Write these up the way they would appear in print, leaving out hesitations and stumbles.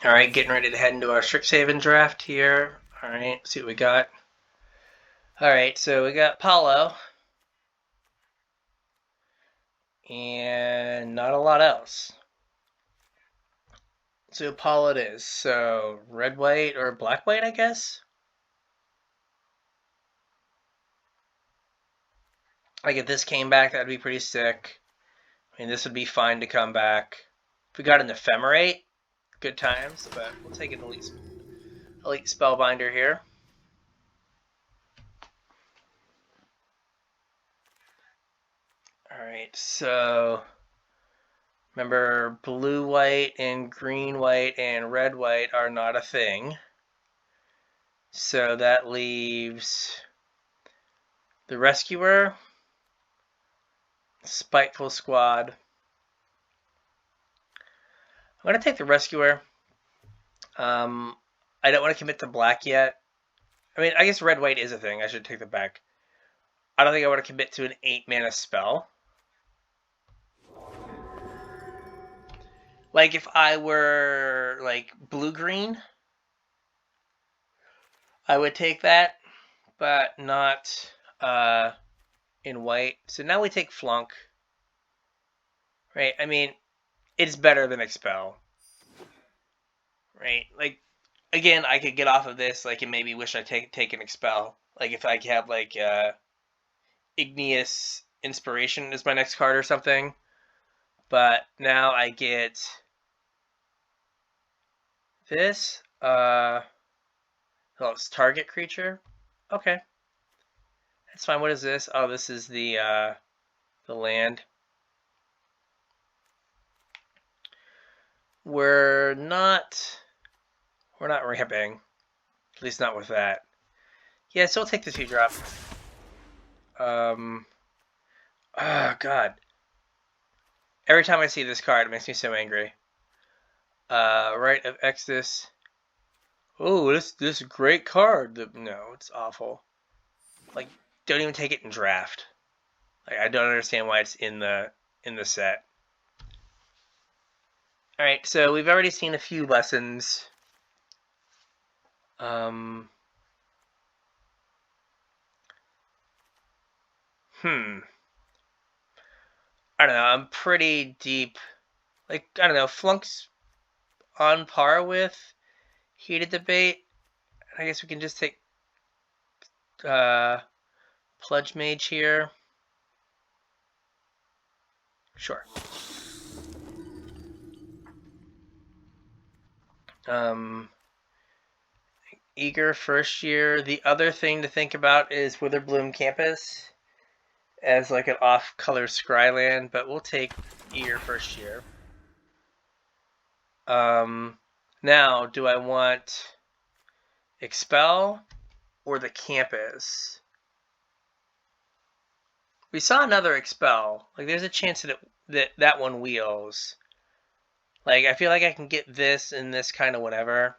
Alright, getting ready to head into our Strixhaven draft here. Alright, see what we got. Alright, so we got Paulo. And not a lot else. So Paulo it is. So red white or black white, I guess? Like if this came back, that'd be pretty sick. I mean, this would be fine to come back. If we got an Ephemerate, good times, but we'll take an elite Spellbinder here. Alright, so remember blue white and green white and red white are not a thing. So that leaves the Rescuer, Spiteful Squad. I'm going to take the Rescuer. I don't want to commit to black yet. I mean, I guess red-white is a thing. I should take that back. I don't think I want to commit to an 8-mana spell. Like if I were like blue-green, I would take that, but not in white. So now we take Flunk. Right? I mean, it's better than Expel. Right? Like, again, I could get off of this, like, and maybe wish I take an Expel. Like, if I have, like, Igneous Inspiration as my next card or something. But now I get this. Oh, it's target creature. Okay, that's fine. What is this? Oh, this is the land. We're not ramping, at least not with that. Yeah, so we'll take the 2-drop. Oh God. Every time I see this card, it makes me so angry. Rite of Exodus. Oh, this great card. No, it's awful. Like, don't even take it in draft. Like, I don't understand why it's in the set. All right, so we've already seen a few lessons. I don't know. I'm pretty deep. Like, I don't know. Flunk's on par with Heated Debate. I guess we can just take Pledge Mage here. Sure. Eager first year. The other thing to think about is Witherbloom Campus as like an off-color Scryland, but we'll take Eager first year. Now, do I want Expel or the Campus? We saw another Expel. Like, there's a chance that one wheels. Like, I feel like I can get this and this kind of whatever.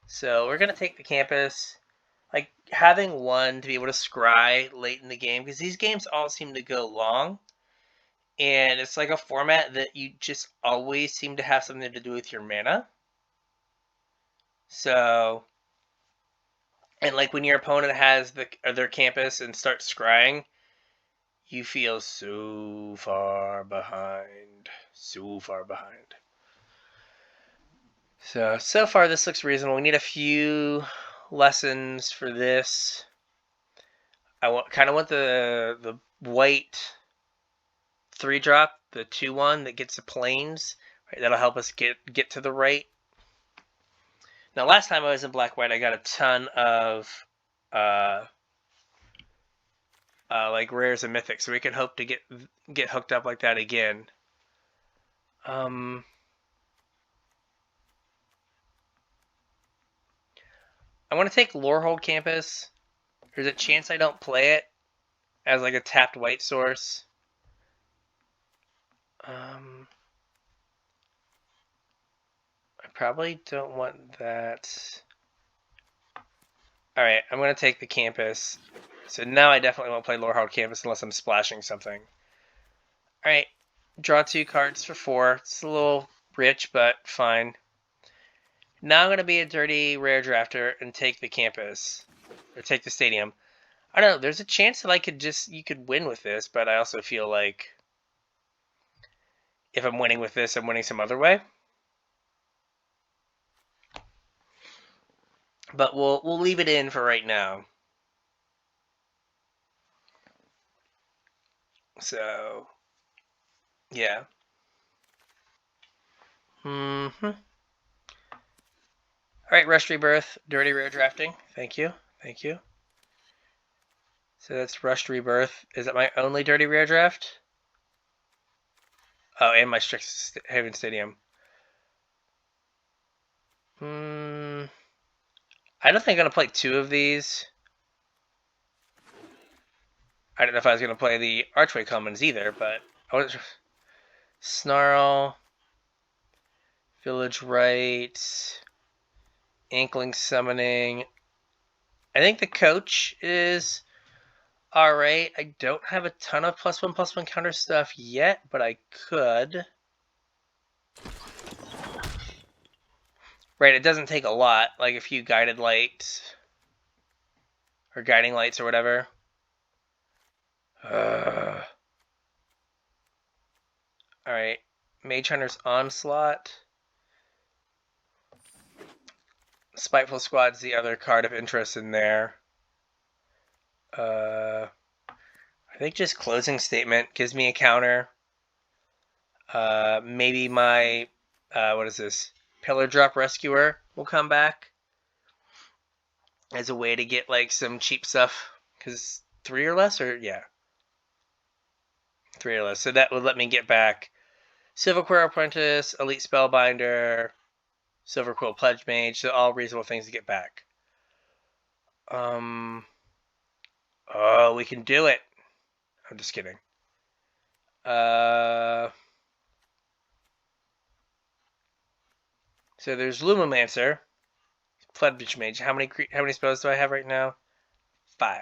So we're going to take the Campus. Like, having one to be able to scry late in the game, because these games all seem to go long. And it's like a format that you just always seem to have something to do with your mana. So, and like when your opponent has their Campus and starts scrying, you feel so far behind. So far behind. So far this looks reasonable. We need a few lessons for this. I kind of want the white 3-drop, the 2/1 that gets the planes. Right, that'll help us get to the right. Now, last time I was in black-white, I got a ton of like rares and mythics, so we can hope to get hooked up like that again. I want to take Lorehold Campus. There's a chance I don't play it as like a tapped white source. I probably don't want that. Alright, I'm going to take the Campus. So now I definitely won't play Lorehold Campus unless I'm splashing something. Alright, draw 2 cards for 4. It's a little rich, but fine. Now I'm going to be a dirty rare drafter and take the campus. Or take the stadium. I don't know, there's a chance that you could win with this, but I also feel like if I'm winning with this, I'm winning some other way. But we'll leave it in for right now. So, yeah. All right, Rush Rebirth, Dirty Rare Drafting. Thank you. Thank you. So that's Rushed Rebirth. Is that my only Dirty Rare draft? Oh, and my Strixhaven Stadium. I don't think I'm going to play 2 of these. I don't know if I was going to play the Archway Commons either, but I was... Snarl, Village Rite, Inkling Summoning. I think the Coach is alright. I don't have a ton of +1/+1 counter stuff yet, but I could. Right, it doesn't take a lot, like a few Guided Lights, or Guiding Lights or whatever. Alright, Mage Hunter's Onslaught. Spiteful Squad's the other card of interest in there. I think just Closing Statement gives me a counter. Maybe my, what is this? Pillar Drop Rescuer will come back as a way to get like some cheap stuff. Because 3 or less, or yeah. 3 or less. So that would let me get back Silverquill Apprentice, Elite Spellbinder, Silverquill Pledge Mage. So all reasonable things to get back. Oh, we can do it. I'm just kidding. So there's Lumomancer, Pledge Mage. How many spells do I have right now? 5.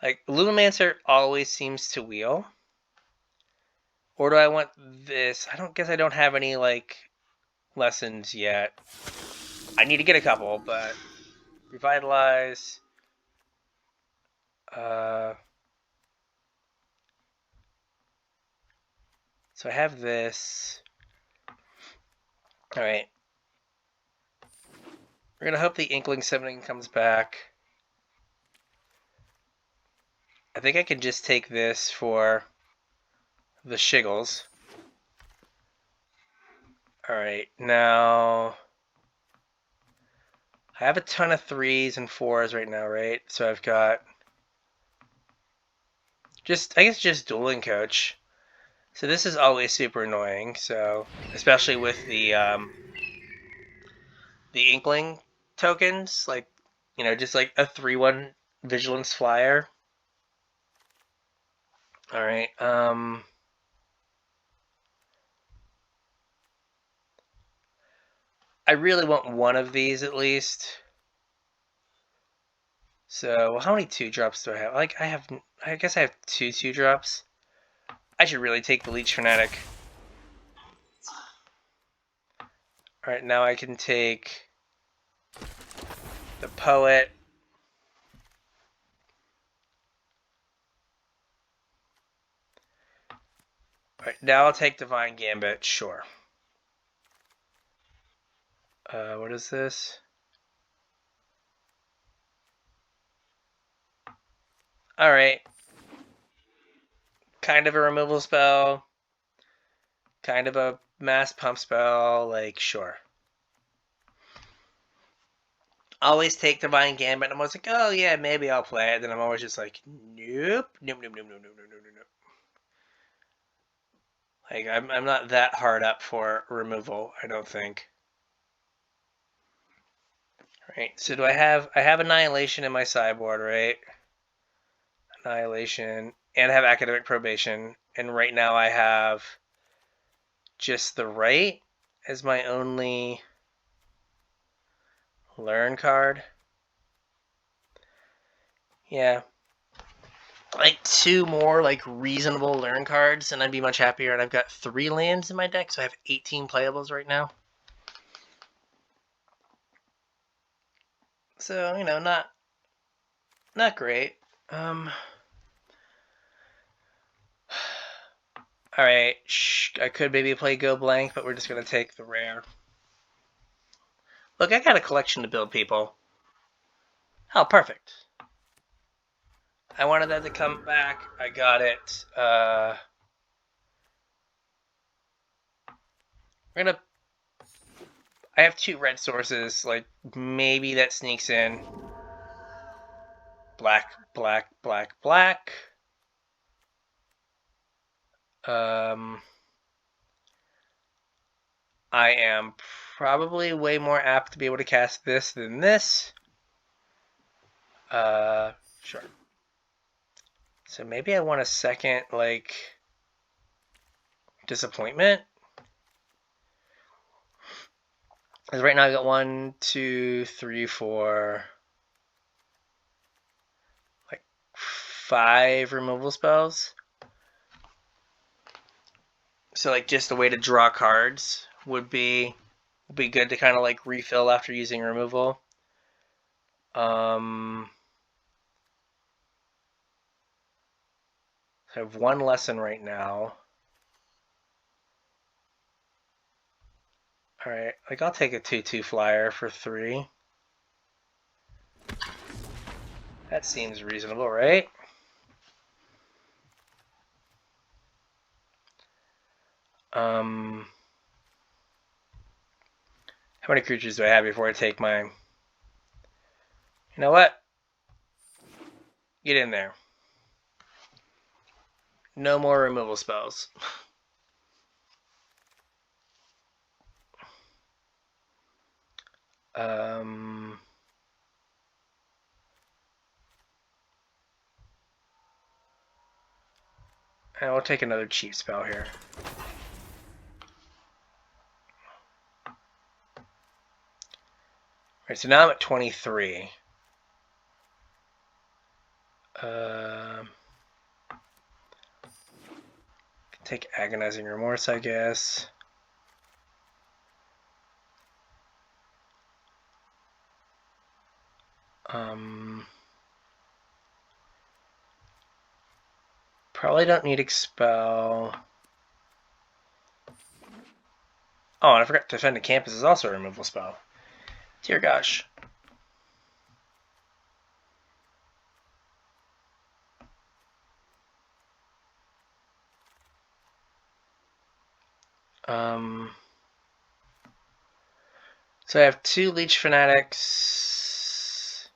Like, Lumomancer always seems to wheel. Or do I want this? I don't have any, like, lessons yet. I need to get a couple, but... Revitalize. So I have this. Alright. We're going to hope the Inkling Summoning comes back. I think I can just take this for the Shiggles. Alright, now... I have a ton of 3s and 4s right now, right? So I've got... I guess just Dueling Coach. So this is always super annoying, so... Especially with the Inkling tokens, like, you know, just like a 3/1 Vigilance Flyer. Alright, I really want one of these at least. So, how many 2-drops do I have? Like, I guess I have 2 2-drops. I should really take the Leech Fanatic. Alright, now I can take the Poet. Alright, now I'll take Divine Gambit, sure. What is this? Alright. Kind of a removal spell. Kind of a mass pump spell, like, sure. Always take Divine Gambit, and I'm always like, oh yeah, maybe I'll play it. Then I'm always just like, nope. Like, I'm not that hard up for removal, I don't think. Right, so do I have Annihilation in my sideboard, right? Annihilation, and I have Academic Probation, and right now I have just the Right as my only Learn card. Yeah. Like 2 more like reasonable Learn cards and I'd be much happier, and I've got 3 lands in my deck, so I have 18 playables right now. So, you know, not great. Alright, I could maybe play Go Blank, but we're just going to take the rare. Look, I got a collection to build, people. Oh, perfect. I wanted that to come back. I got it. We're going to... I have 2 red sources. Like, maybe that sneaks in. Black, black, black, black. I am probably way more apt to be able to cast this than this. Sure. So maybe I want a second, like, disappointment. Because right now I got 1, 2, 3, 4, like 5 removal spells. So like just a way to draw cards would be good to kind of like refill after using removal. I have 1 lesson right now. Alright, like I'll take a 2/2 flyer for 3. That seems reasonable, right? How many creatures do I have before I take my... You know what? Get in there. No more removal spells. I will take another cheap spell here. Alright, so now I'm at 23. Take Agonizing Remorse, I guess. Probably don't need Expel. Oh, and I forgot Defend the Campus is also a removal spell. Dear gosh. So I have 2 Leech Fanatics.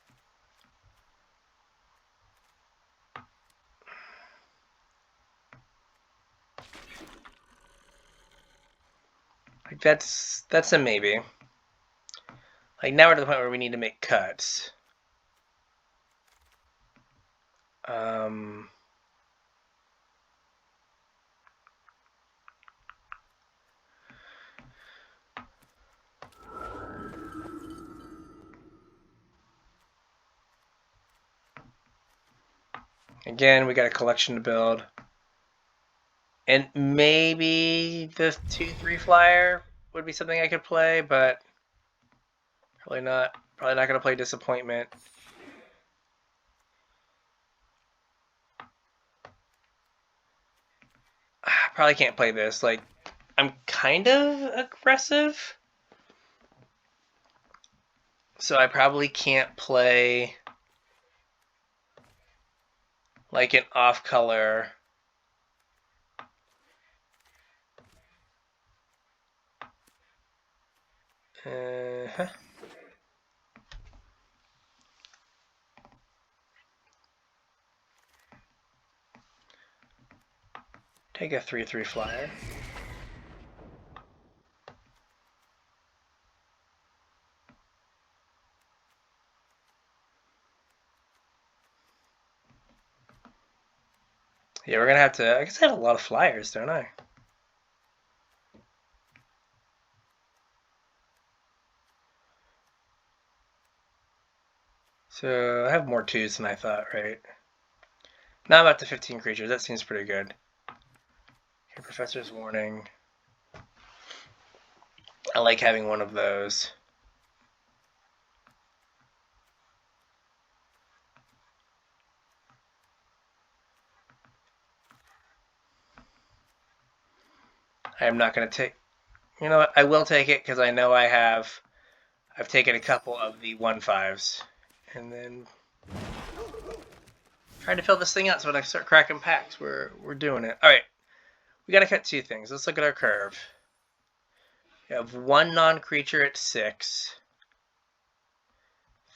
Like that's a maybe. Like now we're to the point where we need to make cuts. Again, we got a collection to build. And maybe the 2/3 flyer would be something I could play, but probably not. Probably not going to play Disappointment. Probably can't play this. Like, I'm kind of aggressive. So I probably can't play like an off-color. Take a 3/3 flyer. Yeah, we're gonna have to. I guess I have a lot of flyers, don't I? So I have more 2s than I thought, right? Now I'm up to 15 creatures. That seems pretty good. Okay, Professor's Warning. I like having one of those. I am not going to take... You know what? I will take it because I know I've taken a couple of the 1/5s. And then trying to fill this thing out so when I start cracking packs, we're doing it. All right. We got to cut 2 things. Let's look at our curve. We have 1 non-creature at 6.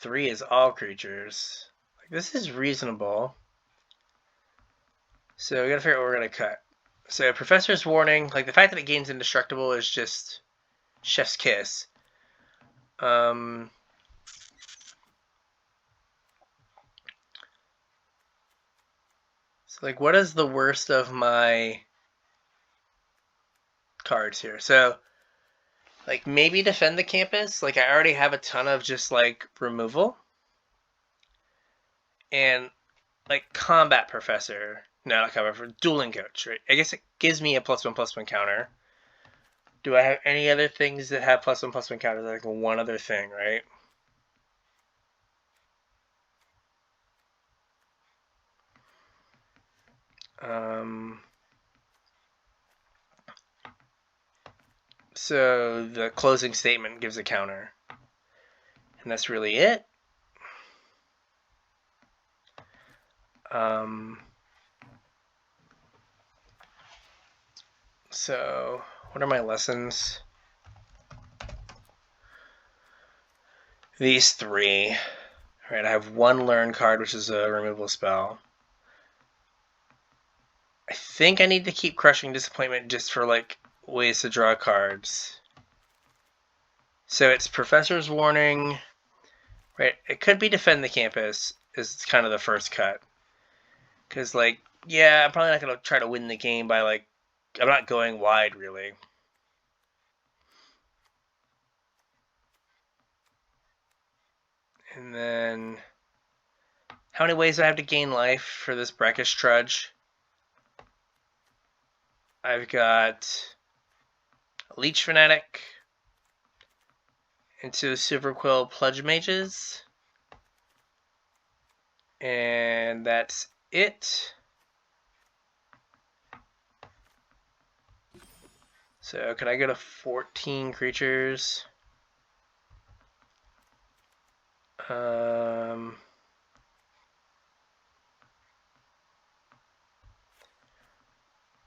3 is all creatures. Like, this is reasonable. So we got to figure out what we're going to cut. So Professor's Warning, like the fact that it gains indestructible is just chef's kiss. So like, what is the worst of my cards here? So like maybe defend the campus. Like I already have a ton of just like removal. And like combat professor. No, not combat professor. Dueling coach, right? I guess it gives me a +1/+1 counter. Do I have any other things that have +1/+1 counters? Like one other thing, right? So the closing statement gives a counter. And that's really it. So what are my lessons? These 3. Right, I have 1 learn card, which is a removal spell. I think I need to keep Crushing Disappointment just for like ways to draw cards. So it's Professor's Warning. Right, it could be Defend the Campus is kind of the first cut. Because like, yeah, I'm probably not going to try to win the game by like, I'm not going wide really. And then, how many ways do I have to gain life for this Brackish Trudge? I've got Leech Fanatic into Silverquill Pledge Mages. And that's it. So can I go to 14 creatures?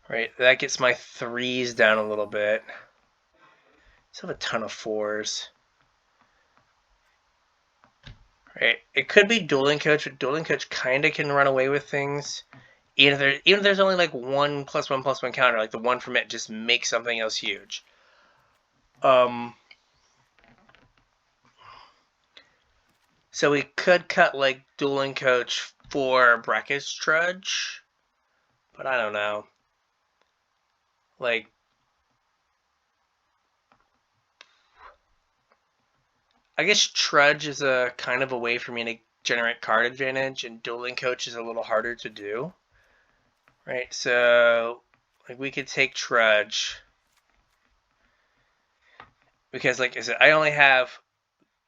Right, that gets my 3s down a little bit. Still have a ton of 4s. Right, it could be Dueling Coach, but Dueling Coach kind of can run away with things. Even if there's only like 1 +1/+1 counter, like the 1 from it just makes something else huge. So we could cut like Dueling Coach for Brackish Trudge, but I don't know. Like, I guess Trudge is a kind of a way for me to generate card advantage, and Dueling Coach is a little harder to do. Right, so like we could take Trudge. Because like I said, I only have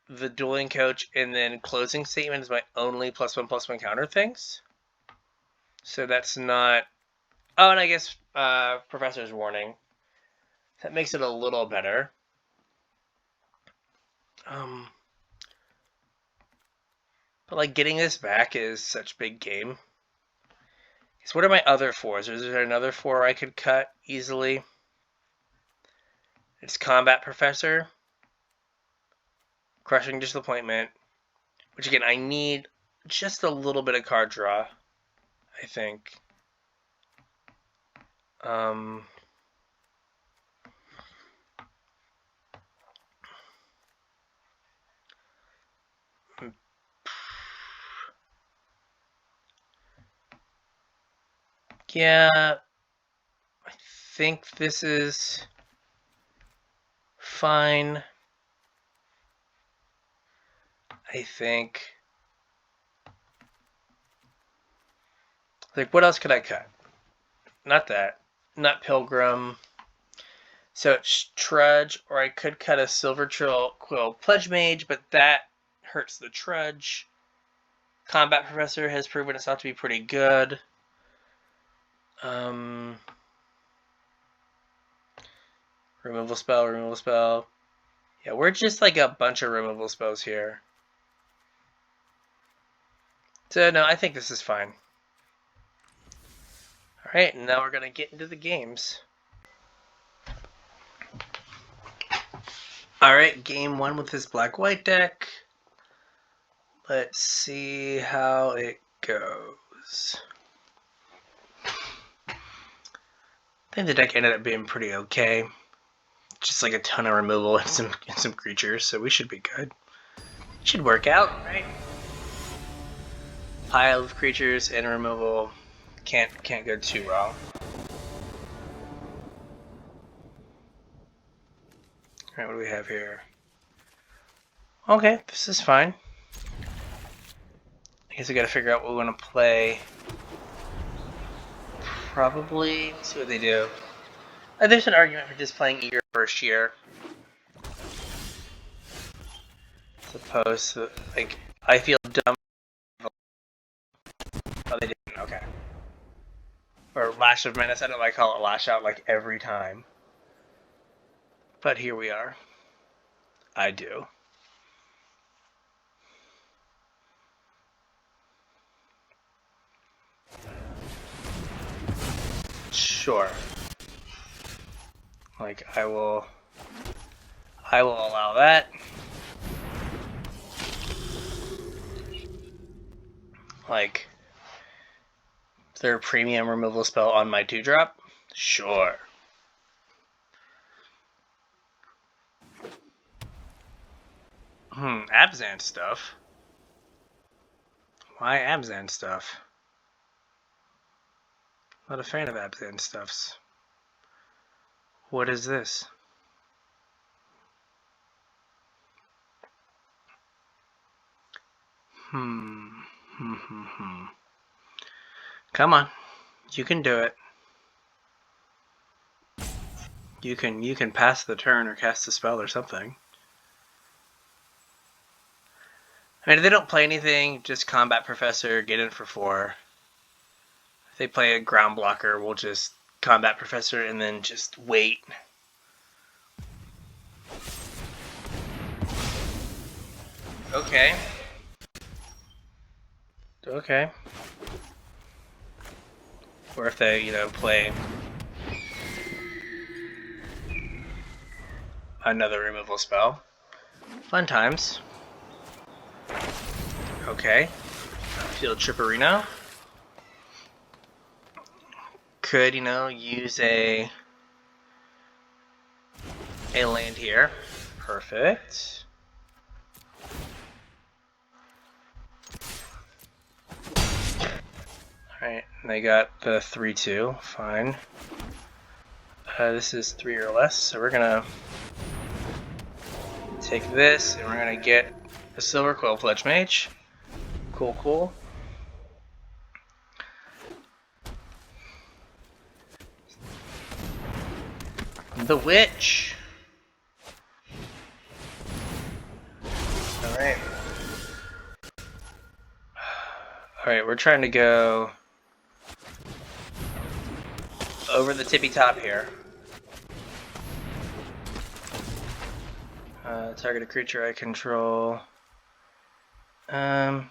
the Dueling Coach and then Closing Statement is my only +1/+1 counter things. So that's not... Oh, and I guess Professor's Warning. That makes it a little better. But like getting this back is such a big game. So what are my other 4s? Is there another 4 I could cut easily? It's Combat Professor, Crushing Disappointment, which again I need just a little bit of card draw, I think. Yeah, I think this is fine. I think. Like, what else could I cut? Not that. Not Pilgrim. So it's Trudge, or I could cut a Silverquill Pledge Mage, but that hurts the Trudge. Combat Professor has proven itself to be pretty good. Removal spell, removal spell. Yeah, we're just like a bunch of removal spells here. So no, I think this is fine. Alright, now we're going to get into the games. Alright, game 1 with this black-white deck. Let's see how it goes. I think the deck ended up being pretty okay. Just like a ton of removal and some creatures, so we should be good. Should work out, right? Pile of creatures and removal can't go too wrong. Alright, what do we have here? Okay, this is fine. I guess we gotta figure out what we want to play. Probably, let's see what they do. There's an argument for just playing Eager first year. As opposed to, like, I feel dumb. Oh, they didn't, okay. Or Lash of Menace, I don't like call it Lash Out like every time. But here we are. I do. Sure. Like, I will allow that. Like, is there a premium removal spell on my 2-drop? Sure. Abzan stuff? Why Abzan stuff? Not a fan of Abzan stuffs. What is this? Come on. You can do it. You can pass the turn or cast a spell or something. I mean, if they don't play anything, just Combat Professor, get in for 4. If they play a ground blocker, we'll just Combat Professor and then just wait. Okay. Okay. Or if they, play another removal spell. Fun times. Okay. Field Tripperino. Could, use a land here. Perfect. Alright, they got the 3-2. Fine. This is 3 or less, so we're gonna take this, and we're gonna get a Silverquill Pledge Mage. Cool, cool. The Witch. Alright. Alright, we're trying to go over the tippy top here. Target a creature I control. I'm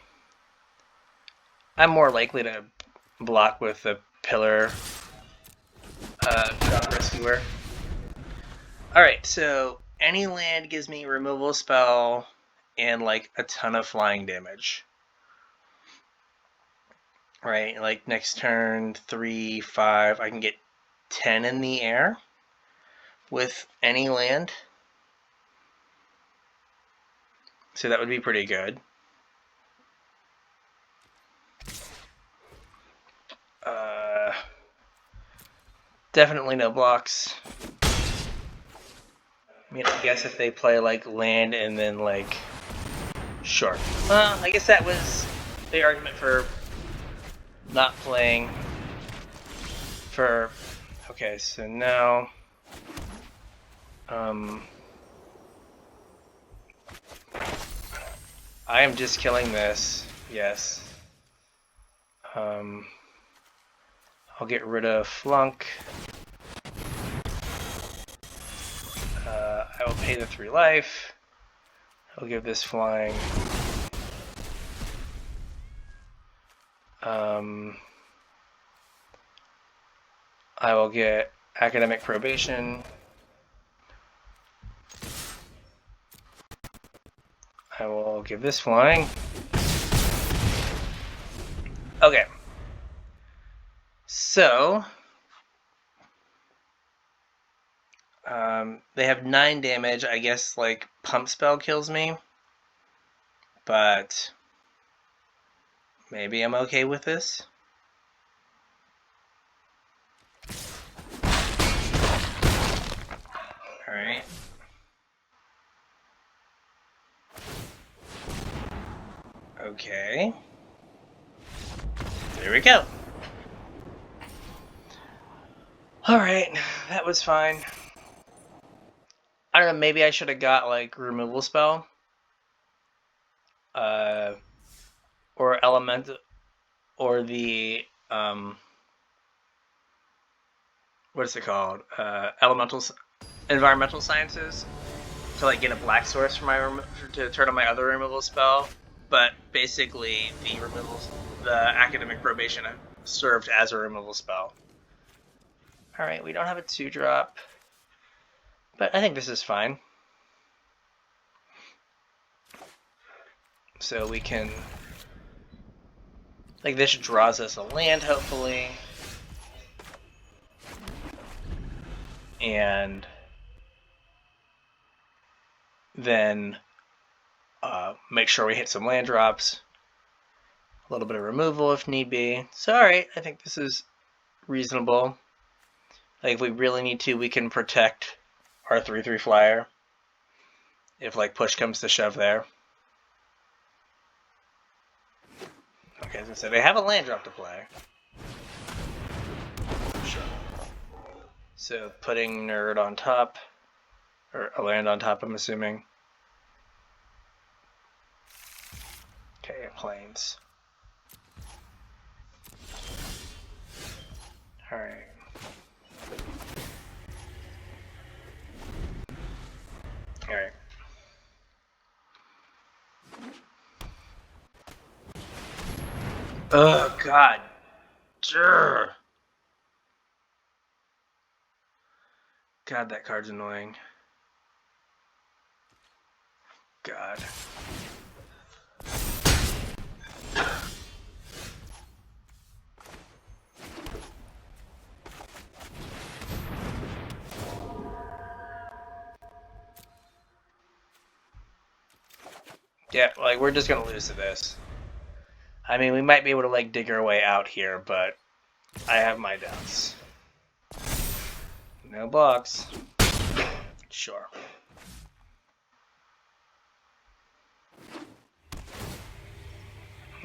more likely to block with the Pillar Drop Rescuer. Alright, so any land gives me removal spell and like a ton of flying damage. Right, like next turn 3, 5, I can get 10 in the air with any land. So that would be pretty good. Definitely no blocks. I mean, I guess if they play like land and then like, sure. Well, I guess that was the argument for not playing for. Okay, so now, I am just killing this. Yes. I'll get rid of Flunk. pay the 3 life. I'll give this flying. I will get academic probation. I will give this flying. Okay. So, they have 9 damage. I guess, like, Pump Spell kills me. But maybe I'm okay with this. Alright. Okay. There we go. Alright, that was fine. I don't know, maybe I should have got, like, removal spell. Or elemental, or the, what is it called? Environmental sciences. To, like, get a black source for to turn on my other removal spell. But basically, the academic probation served as a removal spell. Alright, we don't have a 2-drop. But I think this is fine. So we can... Like, this draws us a land, hopefully. And then make sure we hit some land drops. A little bit of removal if need be. So, alright, I think this is reasonable. Like, if we really need to, we can protect our 3/3 flyer. If, like, push comes to shove there. Okay, as I said, they have a land drop to play. Sure. So, putting Nerd on top. Or a land on top, I'm assuming. Okay, plains. Alright. Alright. Oh, God. Durr. God, that card's annoying. God. Yeah, like, we're just gonna lose to this. I mean, we might be able to, like, dig our way out here, but I have my doubts. No blocks. Sure.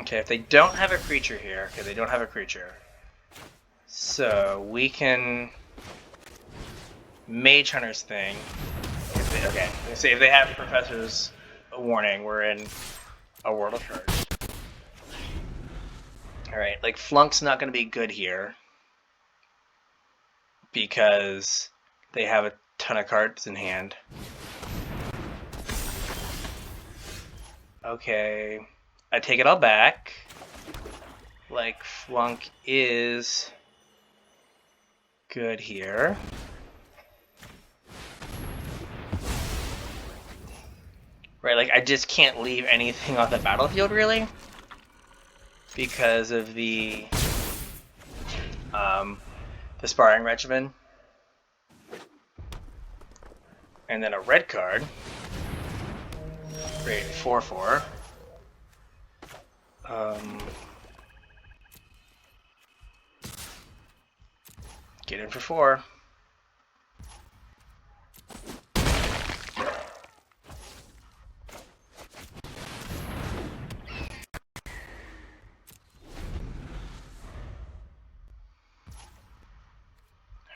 Okay, if they don't have a creature here, okay, they don't have a creature. So, we can Mage Hunter's thing. Okay, let's see, if they have Professor's Warning, we're in a World of Cards. Alright, like, Flunk's not going to be good here. Because they have a ton of cards in hand. Okay, I take it all back. Like, Flunk is good here. Right, like, I just can't leave anything on the battlefield, really. Because of the sparring regimen. And then a red card. Great, 4/4. Get in for 4.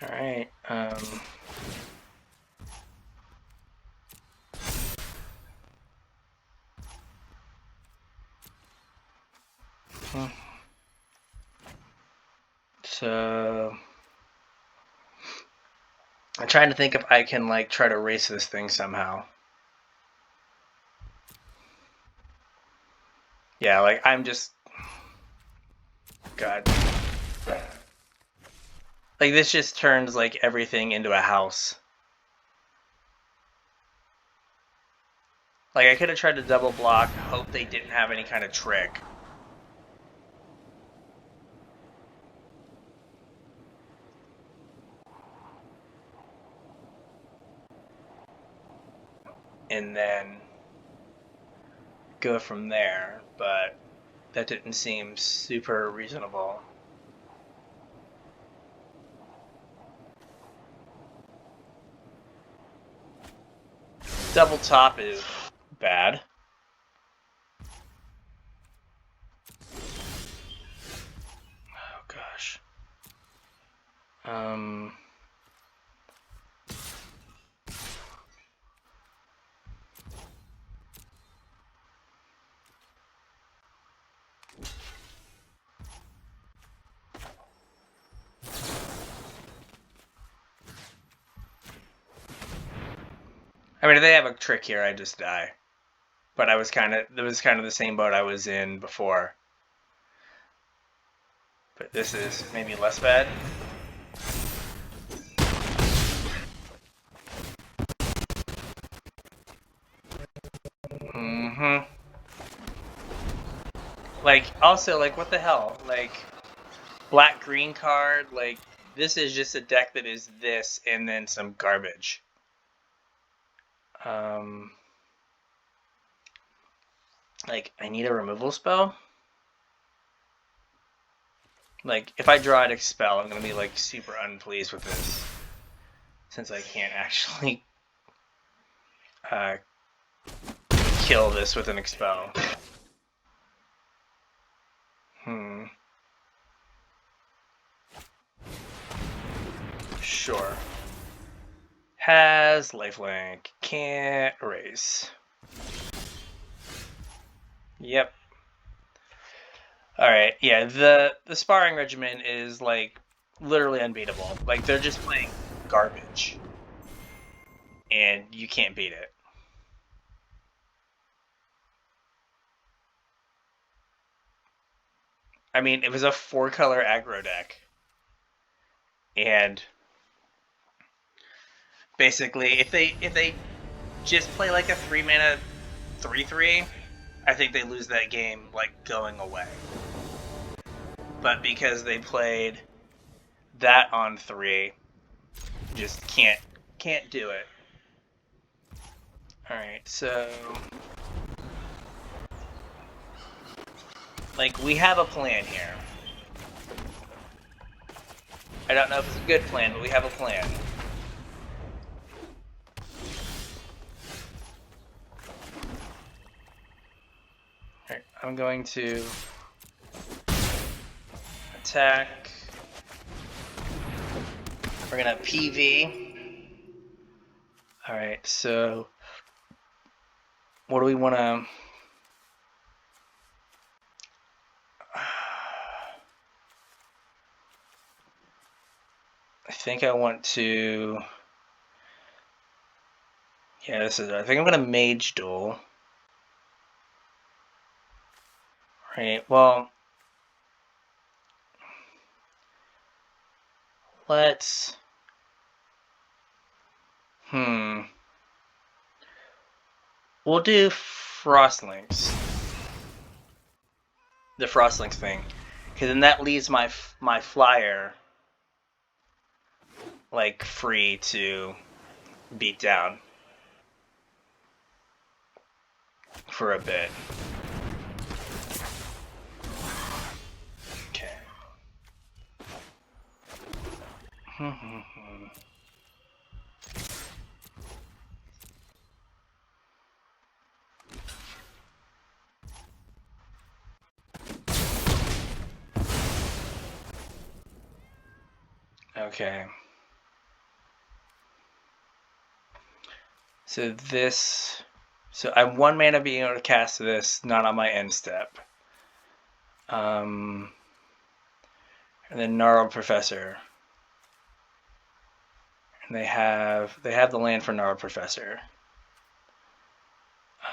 Alright, so trying to think if I can like try to race this thing somehow. Yeah, like I'm just... God. Like this just turns like everything into a house. Like I could have tried to double block, hope they didn't have any kind of trick. And then go from there, but that didn't seem super reasonable. Double top is bad. Oh gosh. I mean, if they have a trick here, I just die. But it was kind of the same boat I was in before. But this is maybe less bad. Like, also, like, what the hell? Like, black-green card, like, this is just a deck that is this and then some garbage. Like, I need a removal spell? Like, if I draw an Expel, I'm gonna be, like, super unpleased with this. Since I can't actually kill this with an Expel. Sure. Has lifelink. Can't erase. Yep. Alright, yeah, the sparring regimen is, like, literally unbeatable. Like, they're just playing garbage. And you can't beat it. I mean, it was a 4-color aggro deck. And basically, if they just play like a 3-mana 3/3, I think they lose that game like going away. But because they played that on 3, just can't do it. Alright, so like we have a plan here. I don't know if it's a good plan, but we have a plan. Alright, I'm going to attack. We're gonna PV. Alright, so what do we want to... I think I want to... Yeah, this is... I think I'm going to Mage Duel. Right, well... Let's... We'll do Frostlinks. The Frostlinks thing. Because then that leaves my flyer... like, free to beat down. For a bit. Okay. Okay. So this... So I'm 1 mana being able to cast this, not on my end step. And then Gnarled Professor. And they have the land for Gnarled Professor.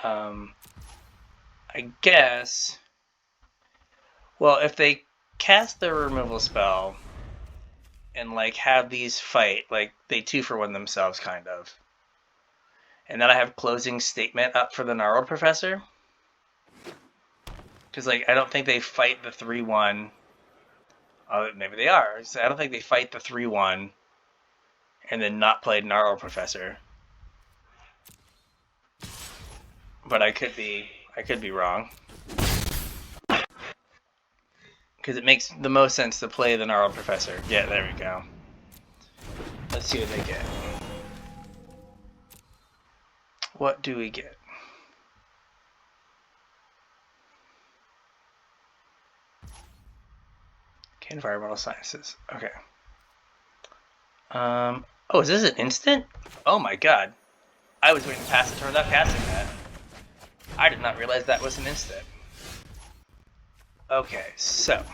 I guess. Well, if they cast the removal spell and like have these fight, like they 2-for-1 themselves, kind of. And then I have closing statement up for the Gnarled Professor. Because like I don't think they fight the 3/1. Maybe they are. So I don't think they fight the 3/1 and then not play Gnarled Professor. But I could be wrong. Because it makes the most sense to play the Gnarled Professor. Yeah, there we go. Let's see what they get. What do we get? Okay, environmental sciences. Okay. Oh, is this an instant? Oh my god. I was waiting to pass the turn without casting that. I did not realize that was an instant. Okay, so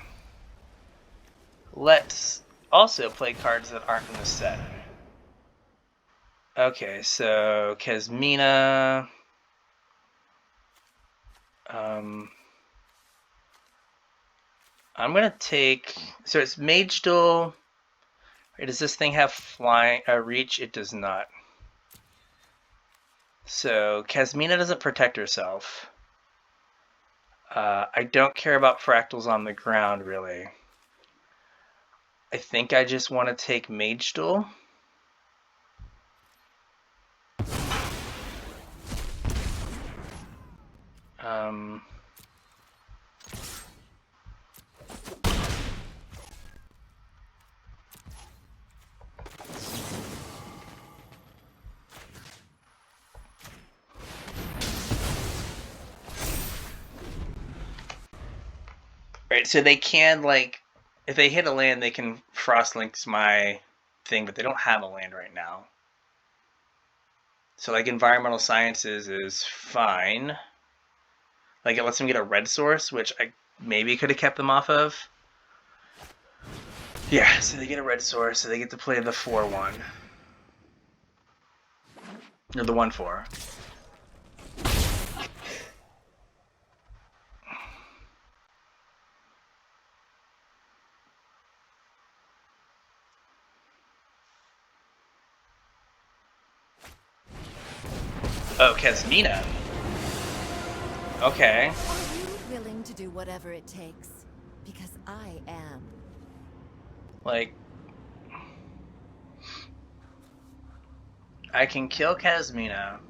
let's also play cards that aren't in the set. Okay, so Kasmina. I'm gonna take. So it's Mage Duel. Wait, does this thing have flying reach? It does not. So Kasmina doesn't protect herself. I don't care about fractals on the ground, really. I think I just want to take Mage Duel. Right, so they can, like, if they hit a land, they can Frost Links my thing, but they don't have a land right now. So, like, environmental sciences is fine. Like, it lets them get a red source, which I maybe could have kept them off of. Yeah, so they get a red source, so they get to play the 4/1. Or the 1/4. Oh, Kasmina. Okay. Are you willing to do whatever it takes? Because I am. Like, I can kill Kasmina.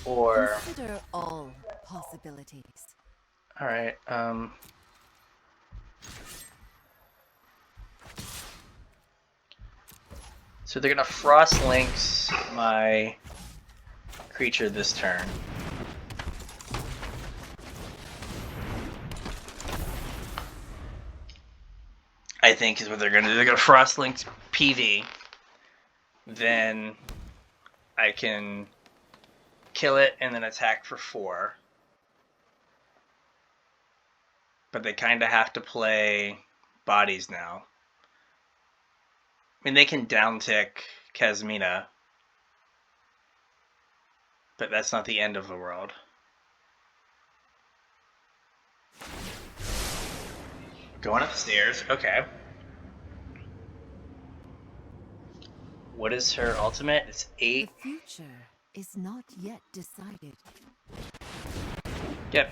Or... Consider all possibilities. Alright, so they're gonna Frost Links my creature this turn. I think is what they're gonna do. They're gonna Frost Links PV. Then I can kill it and then attack for 4. But they kind of have to play bodies now. I mean, they can downtick Kasmina, but that's not the end of the world. Going upstairs, okay. What is her ultimate? It's 8. The future is not yet decided. Yep.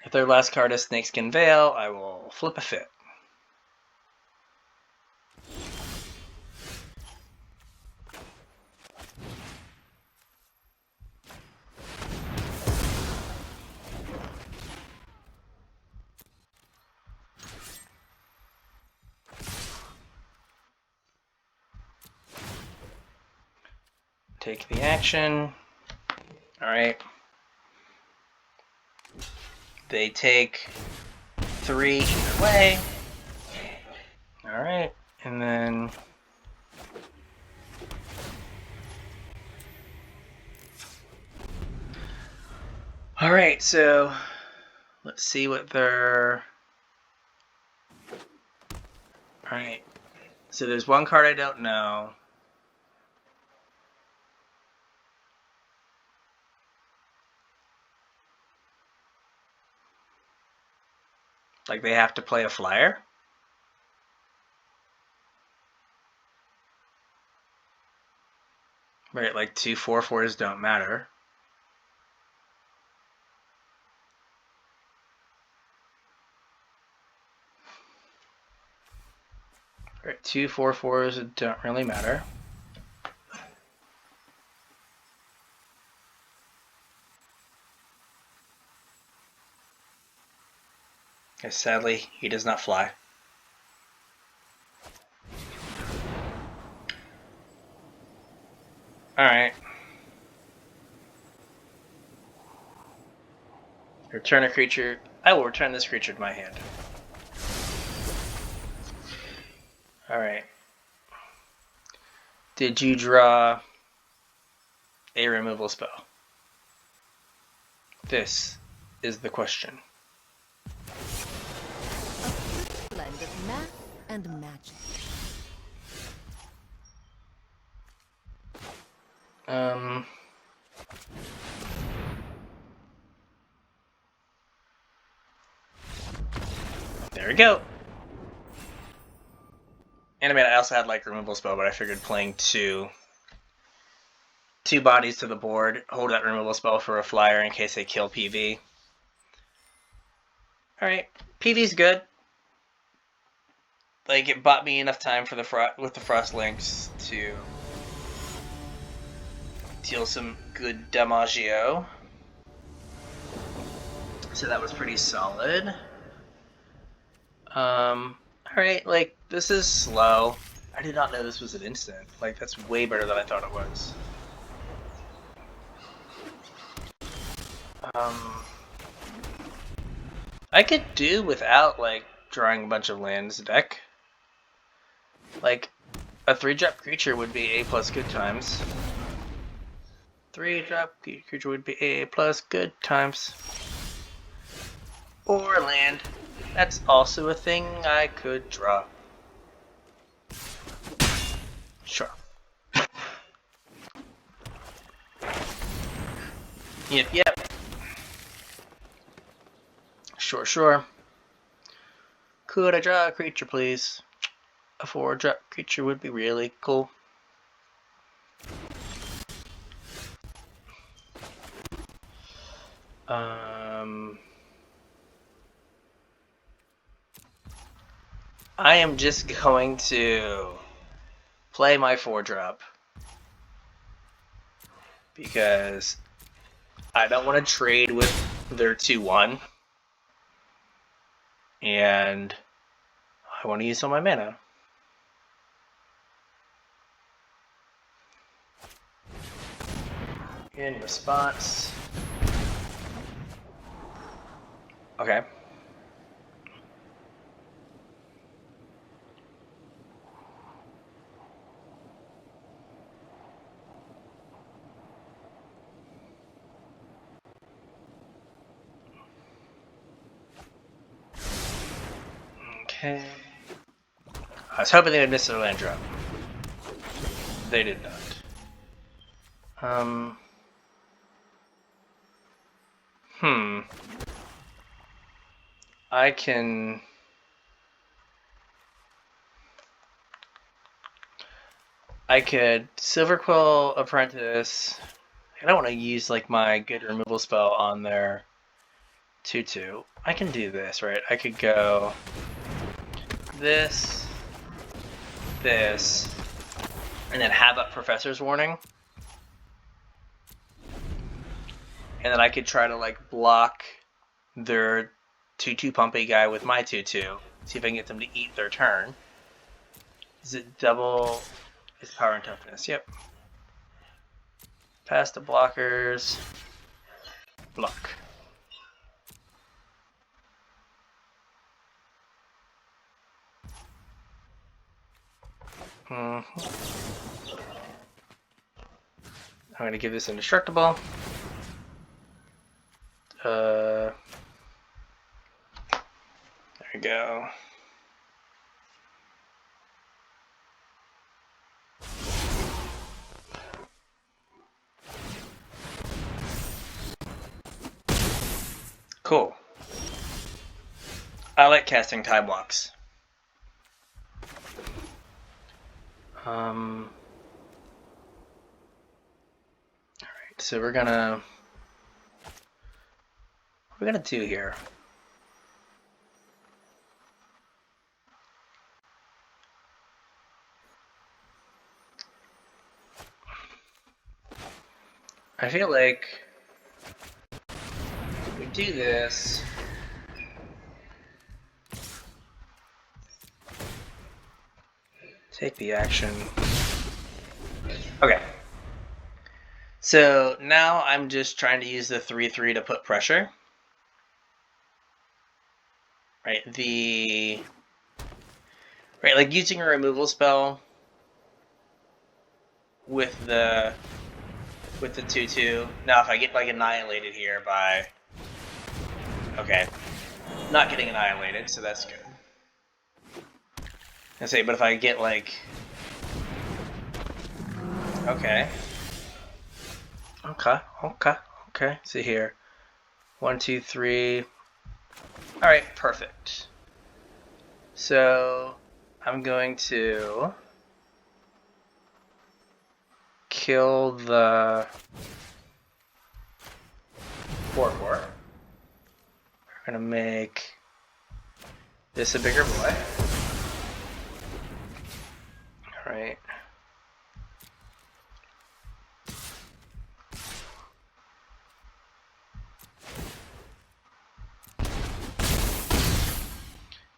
If their last card is Snakeskin Veil, I will flip a fit. Take the action. Alright. They take 3 either way. Alright, and then... Alright, so... Let's see what their... Alright. So there's one card I don't know. Like they have to play a flyer? Right, like 2 4/4s don't matter. Right, 2 4/4s don't really matter. Okay, sadly, he does not fly. Alright. Return a creature. I will return this creature to my hand. Alright. Did you draw a removal spell? This is the question. A blend of math and magic. There we go. And I mean, I also had like removal spell, but I figured playing two bodies to the board, hold that removal spell for a flyer in case they kill PV. Alright, PV's good. Like, it bought me enough time for with the Frost Links to deal some good damagio. So that was pretty solid. Alright, like, this is slow. I did not know this was an instant. Like, that's way better than I thought it was. I could do without, like, drawing a bunch of lands deck. Like, a 3-drop creature would be A plus good times. 3-drop creature would be A plus good times. Or land. That's also a thing I could draw. Sure. Yep. Sure. Could I draw a creature, please? A 4-drop creature would be really cool. I am just going to play my 4-drop because I don't want to trade with their 2/1, and I want to use all my mana. In response. Okay. Okay. I was hoping they would miss their land drop. They did not. I could Silverquill Apprentice. I don't want to use like my good removal spell on their 2/2. I can do this, right? I could go this, and then have up Professor's Warning. And then I could try to like block their 2/2 Pumpy guy with my 2/2. See if I can get them to eat their turn. Is it double? It's power and toughness. Yep. Pass the blockers. Block. I'm going to give this indestructible. There we go. Cool. I like casting time blocks. Alright, so we're gonna do here. I feel like if we do this, take the action. Okay. So now I'm just trying to use the 3/3 to put pressure. Right, like using a removal spell with the 2/2. Now if I get like annihilated here by, okay, not getting annihilated, so that's good. I say, but if I get like, okay. See here, 1, 2, 3. All right, perfect. So I'm going to kill the 4/4. We're gonna make this a bigger boy. All right.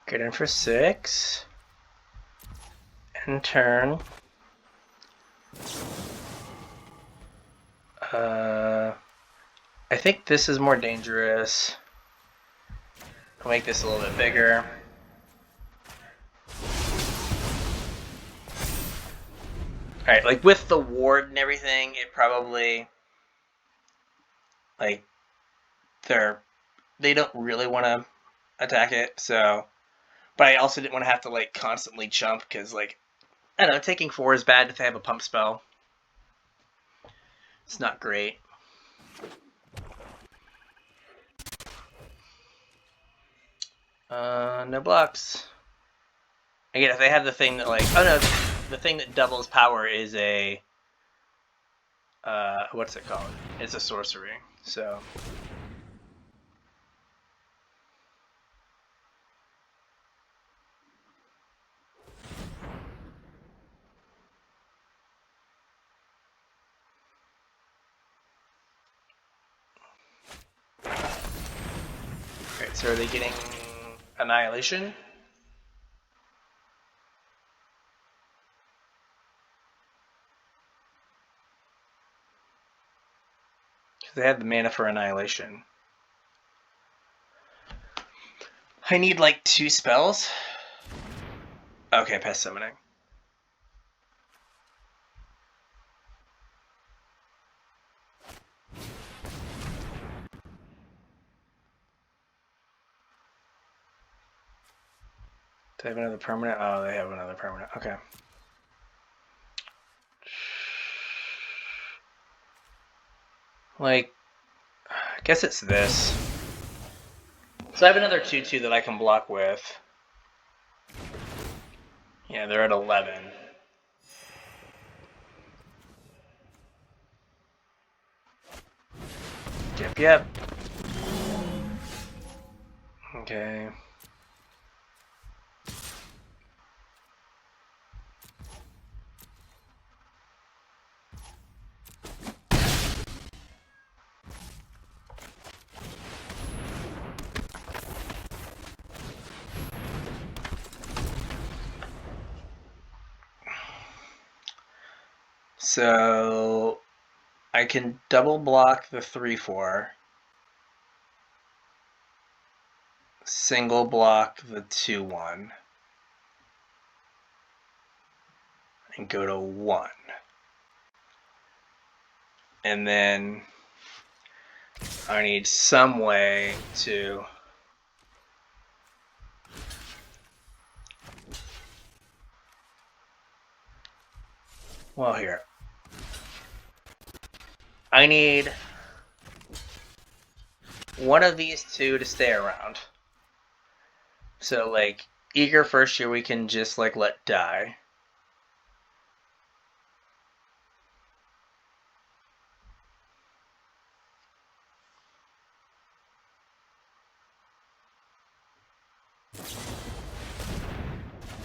Get in for 6. End turn. I think this is more dangerous. I'll make this a little bit bigger. Alright, like with the ward and everything, it probably, like, they don't really want to attack it, so, but I also didn't want to have to, like, constantly chump, because, like, I don't know, taking 4 is bad if they have a pump spell. It's not great. No blocks. Again, if they have the thing that, like, oh no, the thing that doubles power is a, what's it called? It's a sorcery, so. Alright, so are they getting annihilation? Because they had the mana for annihilation. I need like 2 spells. Okay, pest summoning. Do they have another permanent? Oh, they have another permanent. Okay. Like, I guess it's this. So I have another 2/2 that I can block with. Yeah, they're at 11. Yep. Okay. So I can double block the 3/4, single block the 2/1, and go to 1. And then I need some way to here. one of these two to stay around. So, like, Eager first year we can just, like, let die.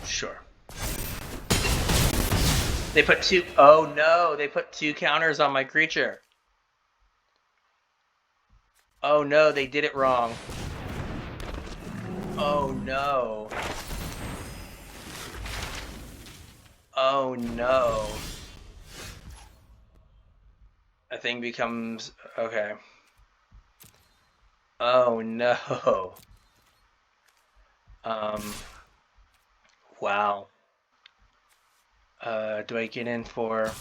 Sure. They put two... Oh, no! They put 2 counters on my creature. Oh, no, they did it wrong. Oh, no. Oh, no. A thing becomes... Okay. Oh, no. Wow. Do I get in for...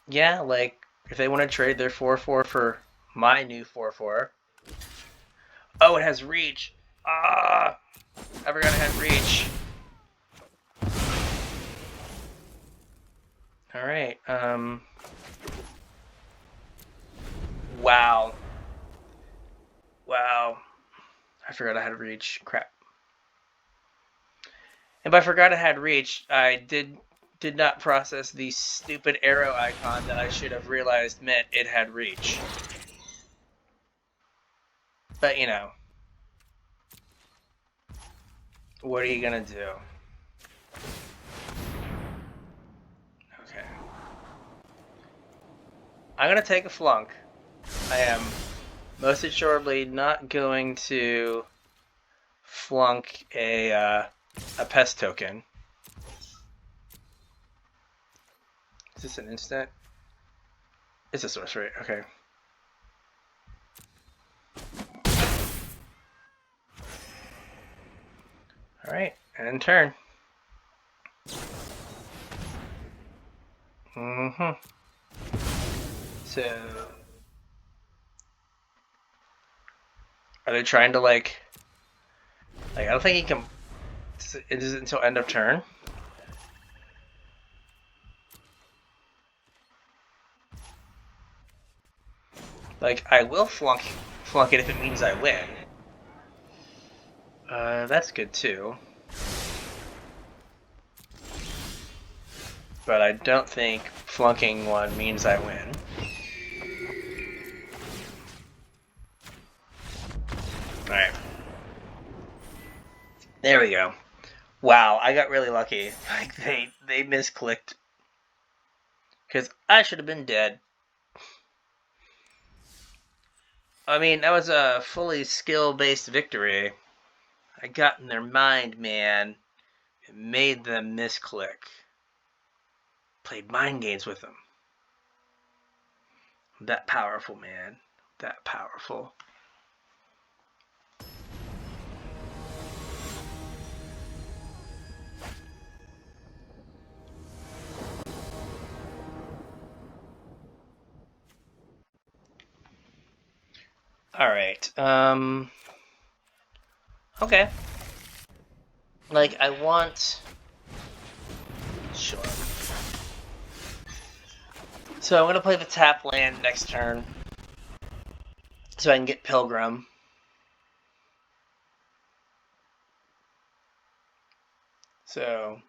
Yeah, like, if they want to trade their 4/4 for my new 4/4. Oh, it has reach. Ah! I forgot it had reach. Alright, Wow. Wow. I forgot I had reach. Crap. And by forgot I had reach, I did not process the stupid arrow icon that I should have realized meant it had reach. But, you know. What are you gonna do? Okay. I'm gonna take a flunk. I am most assuredly not going to flunk a pest token. Is this an instant? It's a sorcery, okay. Alright, and turn. So... Are they trying to, like... I don't think he can... It is until end of turn. Like, I will flunk it if it means I win. That's good too. But I don't think flunking one means I win. Alright. There we go. Wow, I got really lucky. Like, they misclicked. Because I should have been dead. I mean, that was a fully skill-based victory. I got in their mind, man. It made them misclick. Played mind games with them. That powerful, man. That powerful. Alright, okay. Like, I want... Sure. So I'm gonna play the tap land next turn. So I can get Pilgrim. So...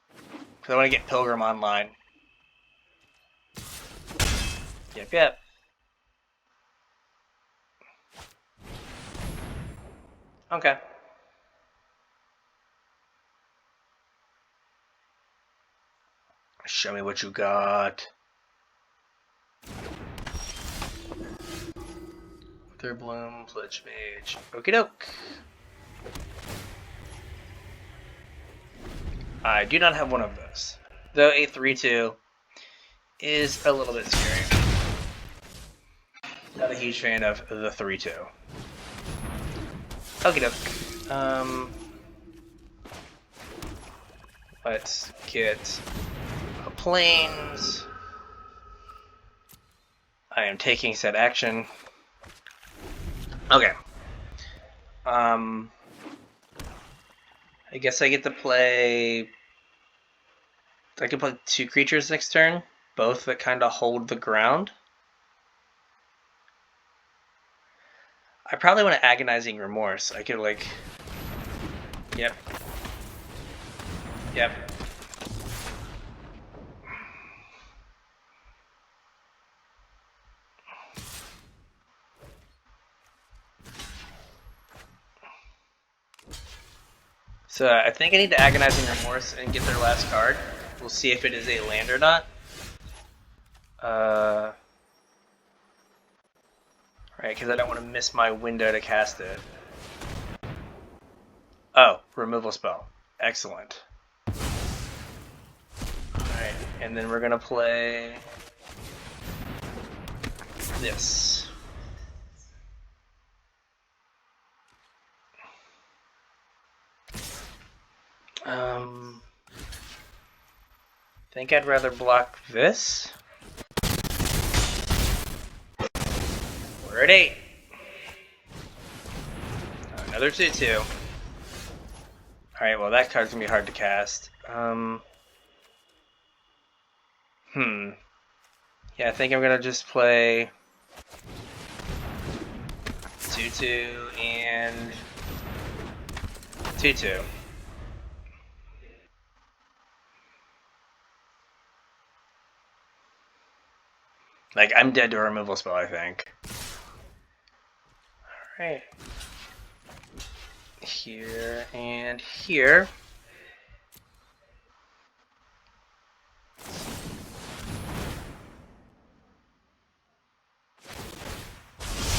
Because I want to get Pilgrim online. Yep. Okay. Show me what you got. Third Bloom, Pledge Mage. Okie doke. I do not have one of those. Though a 3/2 is a little bit scary. Not a huge fan of the 3/2. Okie doke. Let's get a planes. I am taking said action. Okay. I guess I get to play... I can play 2 creatures next turn. Both that kind of hold the ground. I probably want an Agonizing Remorse. I could like... Yep. Yep. So I think I need to Agonizing Remorse and get their last card. We'll see if it is a land or not. Right, because I don't want to miss my window to cast it. Oh, removal spell. Excellent. Alright, and then we're going to play this. Think I'd rather block this. We're at 8. Another 2/2. Alright, well that card's gonna be hard to cast. Yeah, I think I'm gonna just play 2/2 and 2/2. Like, I'm dead to a removal spell, I think. Alright. Here and here.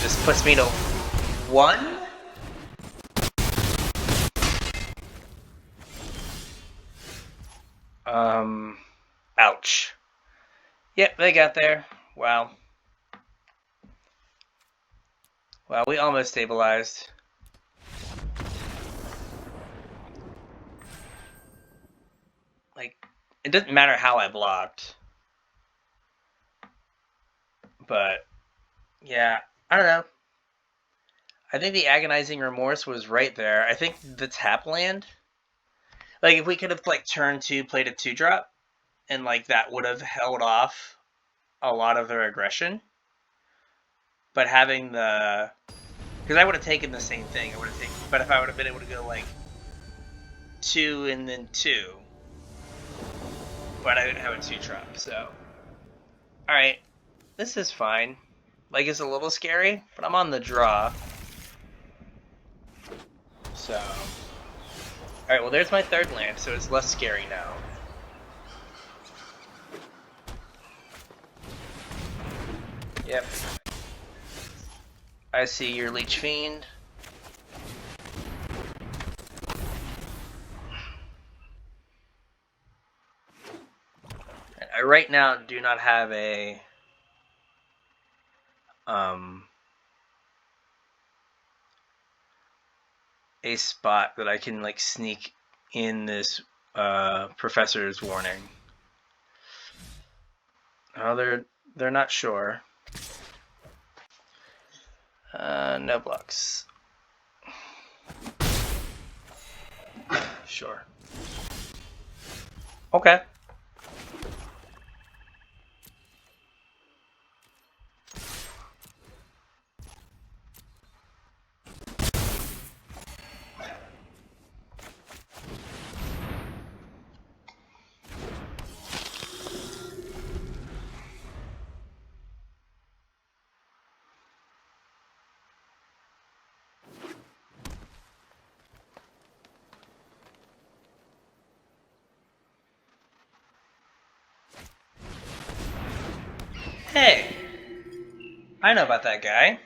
This puts me to 1. Ouch. Yep, they got there. Wow. Wow, we almost stabilized. Like, it doesn't matter how I blocked. But, yeah, I don't know. I think the Agonizing Remorse was right there. I think the tap land, like, if we could have, like, turn 2, played a 2-drop, and, like, that would have held off a lot of their aggression. But having the... Because I would have taken the same thing. I would have taken... But if I would have been able to go, like, 2 and then 2. But I didn't have a 2-drop, so... Alright. This is fine. Like, it's a little scary, but I'm on the draw. So... Alright, well there's my 3rd land, so it's less scary now. Yep. I see your Leech Fiend. And I right now do not have a spot that I can like sneak in this Professor's Warning. Oh, they're not sure. No blocks. Sure. Okay. Hey, I know about that guy.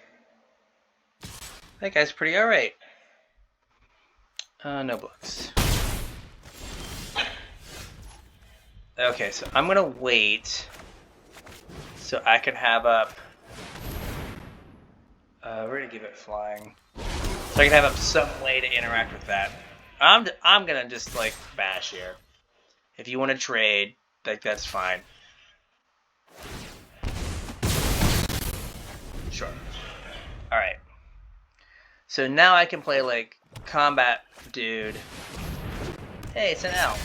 That guy's pretty alright. No blocks. Okay, so I'm gonna wait so I can have up. We're gonna give it flying, so I can have up some way to interact with that. I'm gonna just like bash here. If you want to trade, like that's fine. Sure. Alright. So now I can play, like, Combat Dude. Hey, it's an L.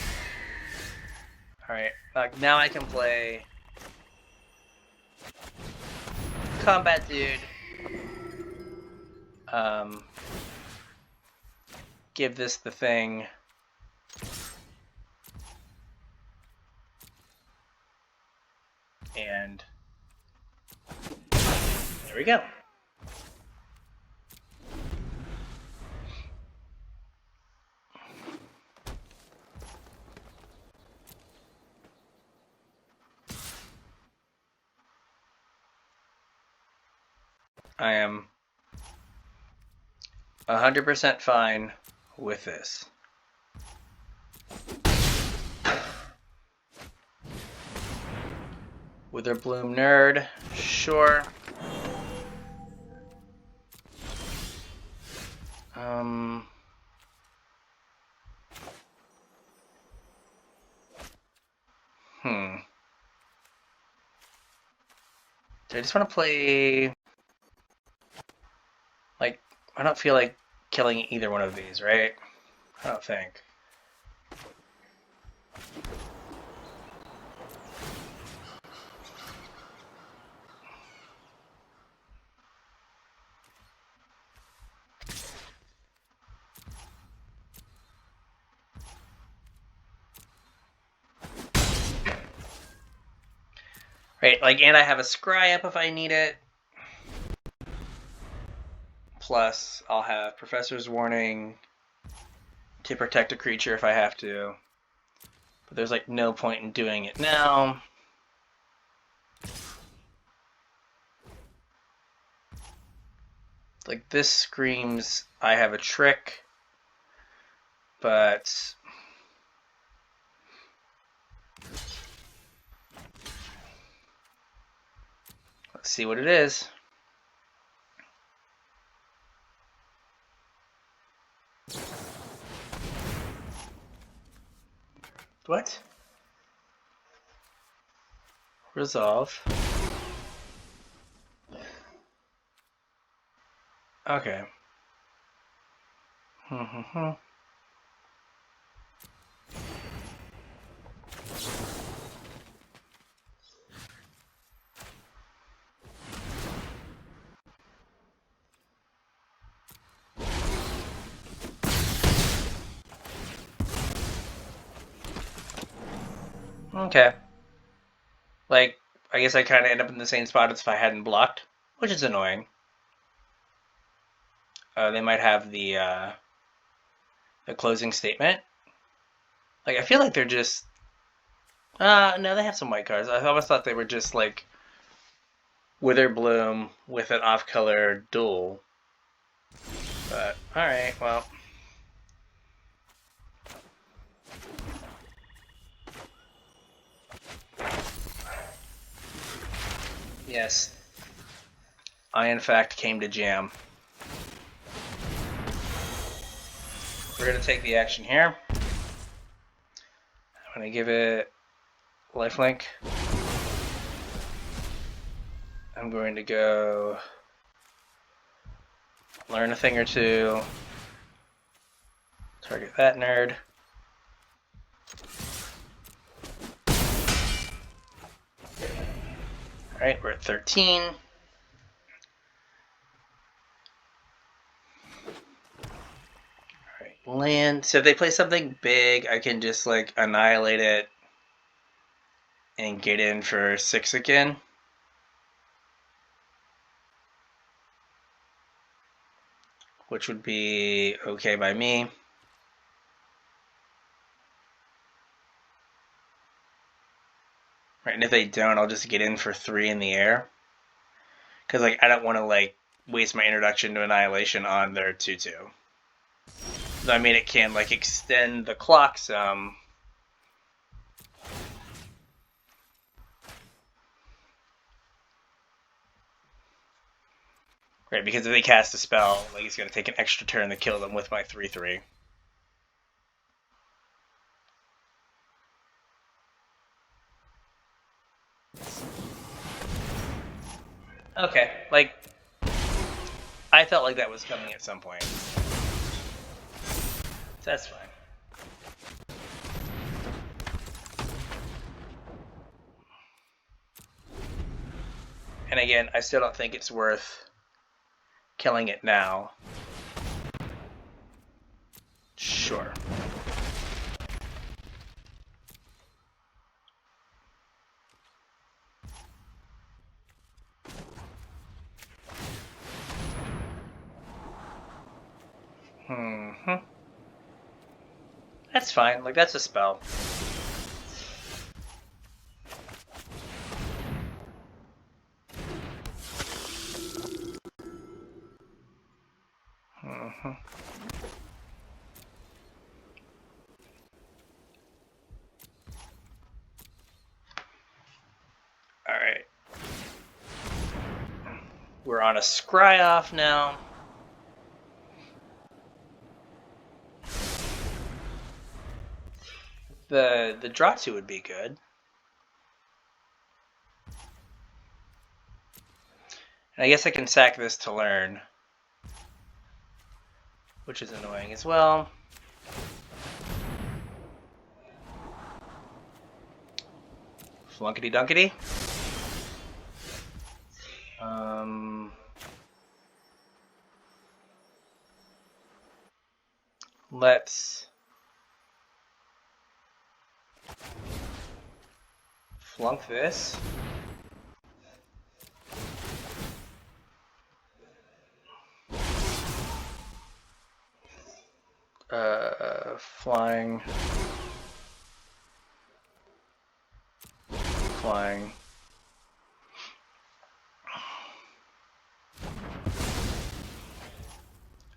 Alright. Now I can play Combat Dude. Give this the thing. And there we go. I am 100% fine with this. Witherbloom nerd, sure. Do I just want to play... Like, I don't feel like killing either one of these, right? I don't think. Right, like, and I have a scry up if I need it. Plus, I'll have Professor's Warning to protect a creature if I have to. But there's, like, no point in doing it now. Like, this screams I have a trick. But... let's see what it is. What? Resolve. Okay. Okay. Like, I guess I kind of end up in the same spot as if I hadn't blocked, which is annoying. They might have the closing statement. Like, I feel like they're just... no, they have some white cards. I almost thought they were just, like, Witherbloom with an off-color duel. But, alright, well... Yes. I, in fact, came to jam. We're going to take the action here. I'm going to give it lifelink. I'm going to go learn a thing or two. Target that nerd. Alright, we're at 13. Alright, land. So if they play something big, I can just, like, annihilate it and get in for 6 again. Which would be okay by me. Right, and if they don't, I'll just get in for 3 in the air. Because, like, I don't want to, like, waste my introduction to Annihilation on their 2-2. I mean, it can, like, extend the clock some. Right, because if they cast a spell, like, it's going to take an extra turn to kill them with my 3-3. Okay, like, I felt like that was coming at some point. So that's fine. And again, I still don't think it's worth killing it now. Sure. That's fine. Like, that's a spell. Alright. We're on a scry off now. The draw 2 would be good. And I guess I can sack this to learn, which is annoying as well. Flunkety dunkety. Let's flunk this. Flying.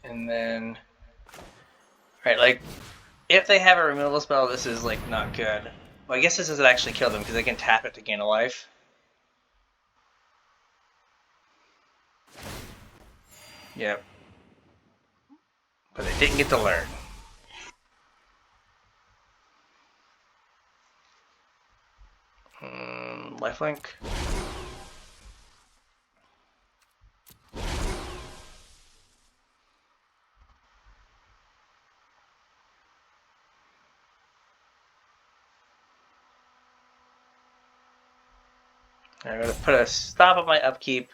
And then, right, like, if they have a removal spell, this is, like, not good. Well, I guess this doesn't actually kill them, because they can tap it to gain a life. Yep. But they didn't get to learn. Lifelink. I'm going to put a stop on my upkeep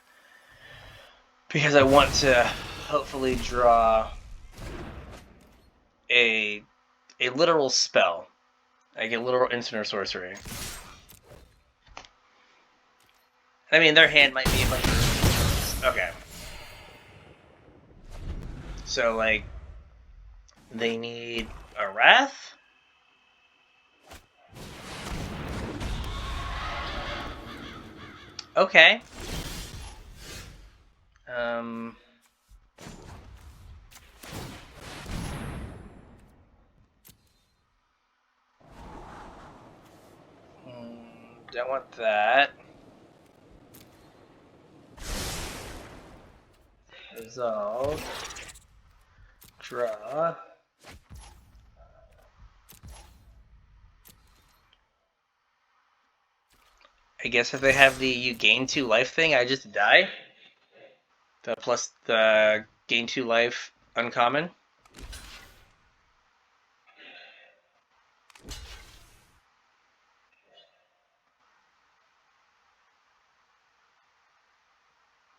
because I want to hopefully draw a literal spell, like a literal instant or sorcery. I mean, their hand might be a bunch of... Okay. So, like, they need a Wrath? Okay. Don't want that. Resolve. Draw. I guess if they have the you gain 2 life thing, I just die. The plus the gain 2 life uncommon.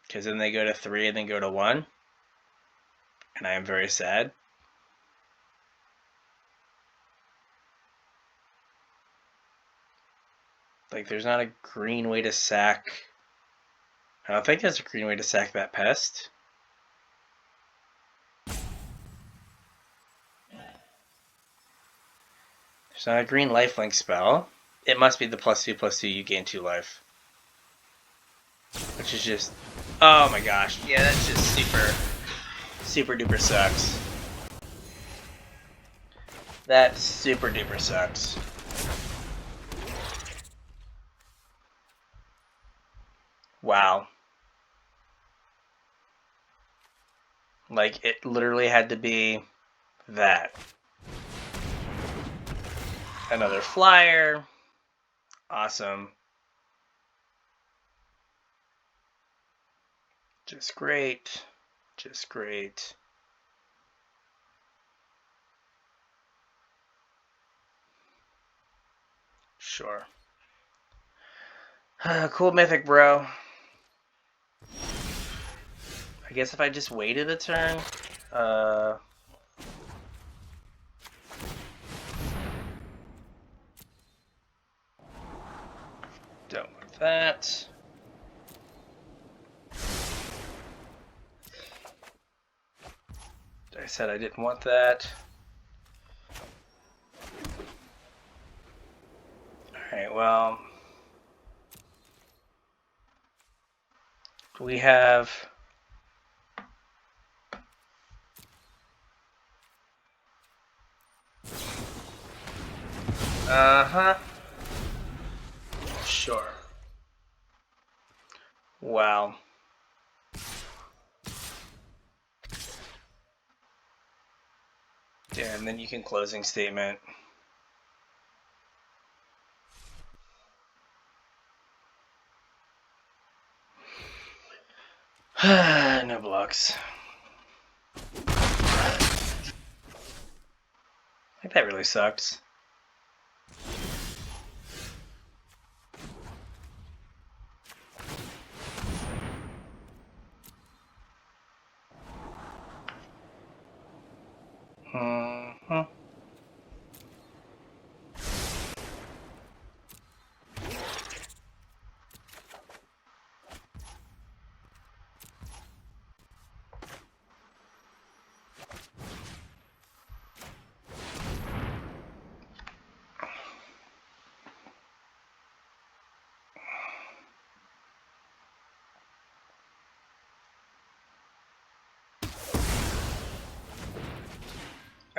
Because then they go to 3 and then go to 1. And I am very sad. Like, there's not a green way to sack. I don't think there's a green way to sack that pest. There's not a green lifelink spell. It must be the +2/+2, you gain 2 life. Which is just... Oh my gosh. Yeah, that's just super duper sucks. That super duper sucks. Wow. Like, it literally had to be that. Another flyer. Awesome. Just great. Just great. Sure. Cool mythic, bro. I guess if I just waited a turn, don't want that. I said I didn't want that. Alright, well, we have sure. Wow. Yeah, and then you can closing statement. No blocks. I think that really sucks. Mm-hmm.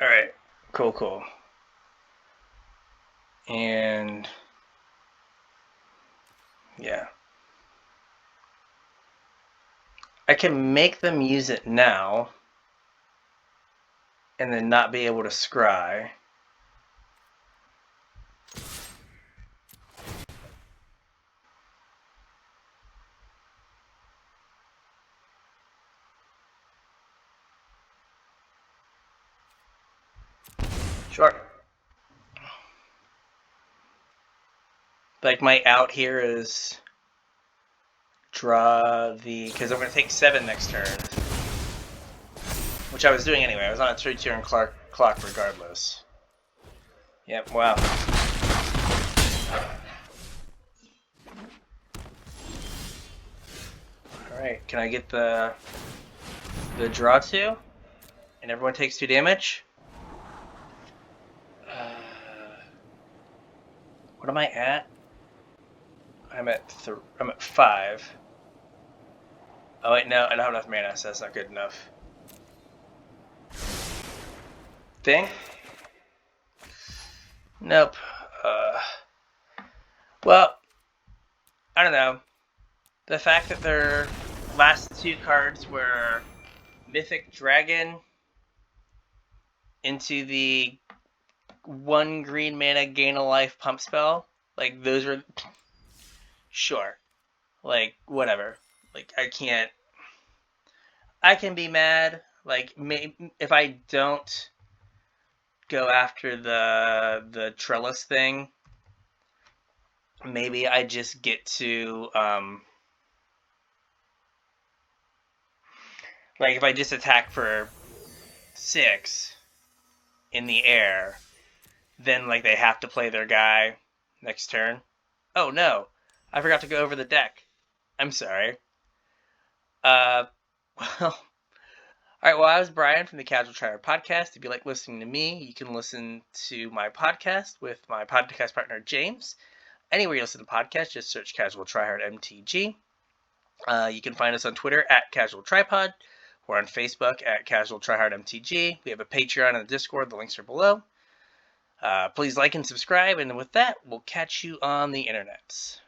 Alright, cool. And yeah. I can make them use it now and then not be able to scry. Sure. Like my out here is draw the, because I'm going to take 7 next turn, which I was doing anyway. I was on a 3-turn clock regardless. Yep, wow. Alright, can I get the draw 2? And everyone takes 2 damage? What am I at? I'm at 5. Oh wait, no, I don't have enough mana, so that's not good enough. Thing? Nope. Well, I don't know. The fact that their last 2 cards were Mythic Dragon into the 1 green mana gain a life pump spell, like those were sure. Like whatever. Like I can be mad. Like if I don't go after the trellis thing, maybe I just get to like if I just attack for 6 in the air, then like they have to play their guy next turn. Oh no, I forgot to go over the deck. I'm sorry. Well, all right. Well, I was Brian from the Casual Tryhard podcast. If you like listening to me, you can listen to my podcast with my podcast partner James. Anywhere you listen to podcasts, just search CasualTryHardMTG. You can find us on Twitter at CasualTryPod. We're on Facebook at CasualTryHardMTG. We have a Patreon and a Discord. The links are below. Please like and subscribe. And with that, we'll catch you on the internets.